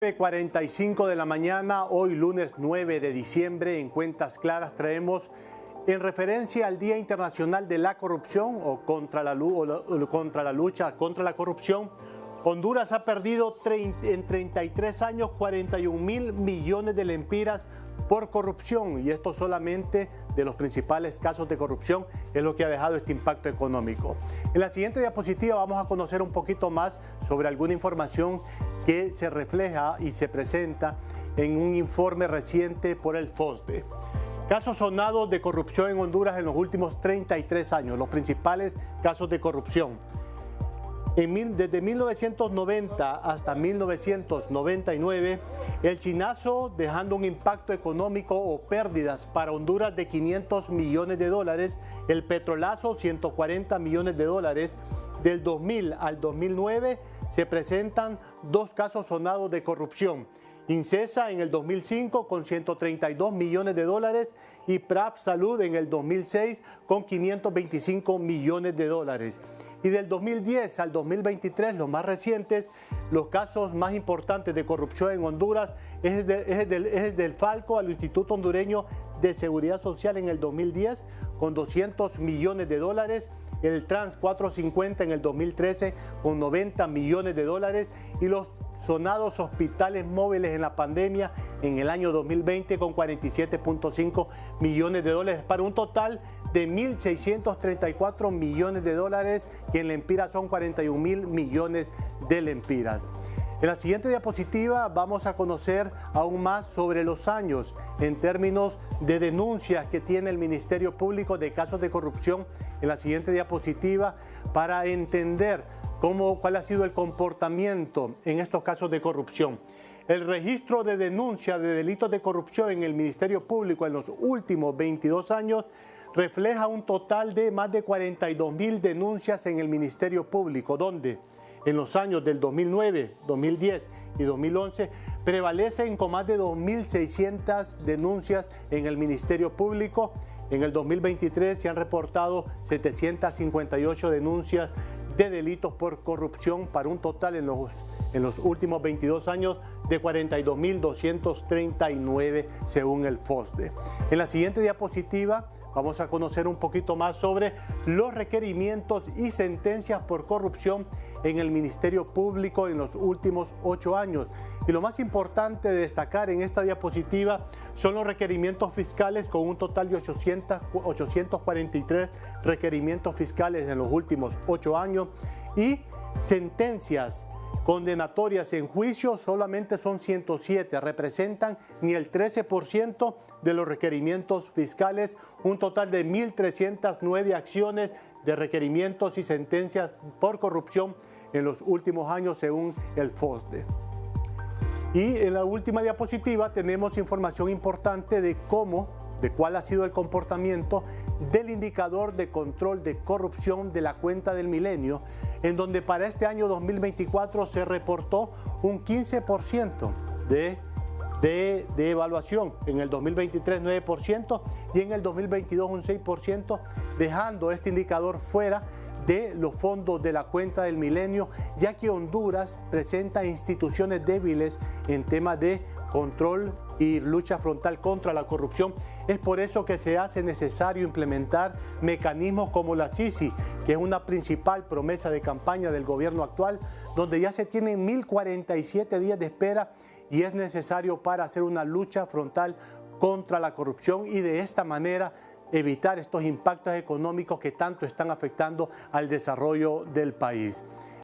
9:45 de la mañana, hoy lunes 9 de diciembre, en Cuentas Claras traemos, en referencia al Día Internacional de la Corrupción o contra la lucha contra la corrupción, Honduras ha perdido en 33 años 41.000 millones de lempiras por corrupción, y esto solamente de los principales casos de corrupción es lo que ha dejado este impacto económico. En la siguiente diapositiva vamos a conocer un poquito más sobre alguna información que se refleja y se presenta en un informe reciente por el FOSDE. Casos sonados de corrupción en Honduras en los últimos 33 años, los principales casos de corrupción. Desde 1990 hasta 1999, el chinazo dejando un impacto económico o pérdidas para Honduras de 500 millones de dólares, el petrolazo 140 millones de dólares. Del 2000 al 2009 se presentan dos casos sonados de corrupción. Incesa en el 2005 con 132 millones de dólares y PRAP Salud en el 2006 con 525 millones de dólares. Y del 2010 al 2023, los más recientes, los casos más importantes de corrupción en Honduras es del Falco al Instituto Hondureño de Seguridad Social en el 2010 con 200 millones de dólares, el Trans 450 en el 2013 con 90 millones de dólares y los sonados hospitales móviles en la pandemia en el año 2020 con 47.5 millones de dólares para un total de 1.634 millones de dólares, que en lempiras son 41.000 millones de lempiras. En la siguiente diapositiva vamos a conocer aún más sobre los años en términos de denuncias que tiene el Ministerio Público de casos de corrupción. En la siguiente diapositiva para entender cuál ha sido el comportamiento en estos casos de corrupción. El registro de denuncia de delitos de corrupción en el Ministerio Público en los últimos 22 años refleja un total de más de 42.000 denuncias en el Ministerio Público, donde en los años del 2009, 2010 y 2011 prevalecen con más de 2.600 denuncias en el Ministerio Público. En el 2023 se han reportado 758 denuncias de delitos por corrupción para un total en los últimos 22 años de 42.239 según el FOSDE. En la siguiente diapositiva vamos a conocer un poquito más sobre los requerimientos y sentencias por corrupción en el Ministerio Público en los últimos 8 años. Y lo más importante de destacar en esta diapositiva son los requerimientos fiscales, con un total de 843 requerimientos fiscales en los últimos 8 años, y sentencias condenatorias en juicio solamente son 107, representan ni el 13% de los requerimientos fiscales, un total de 1.309 acciones de requerimientos y sentencias por corrupción en los últimos años según el FOSDE. Y en la última diapositiva tenemos información importante de cuál ha sido el comportamiento del indicador de control de corrupción de la cuenta del milenio, en donde para este año 2024 se reportó un 15% de evaluación, en el 2023 9% y en el 2022 un 6%, dejando este indicador fuera de los fondos de la cuenta del milenio, ya que Honduras presenta instituciones débiles en temas de control y lucha frontal contra la corrupción. Es por eso que se hace necesario implementar mecanismos como la CICI, que es una principal promesa de campaña del gobierno actual, donde ya se tienen 1.047 días de espera y es necesario para hacer una lucha frontal contra la corrupción y de esta manera evitar estos impactos económicos que tanto están afectando al desarrollo del país.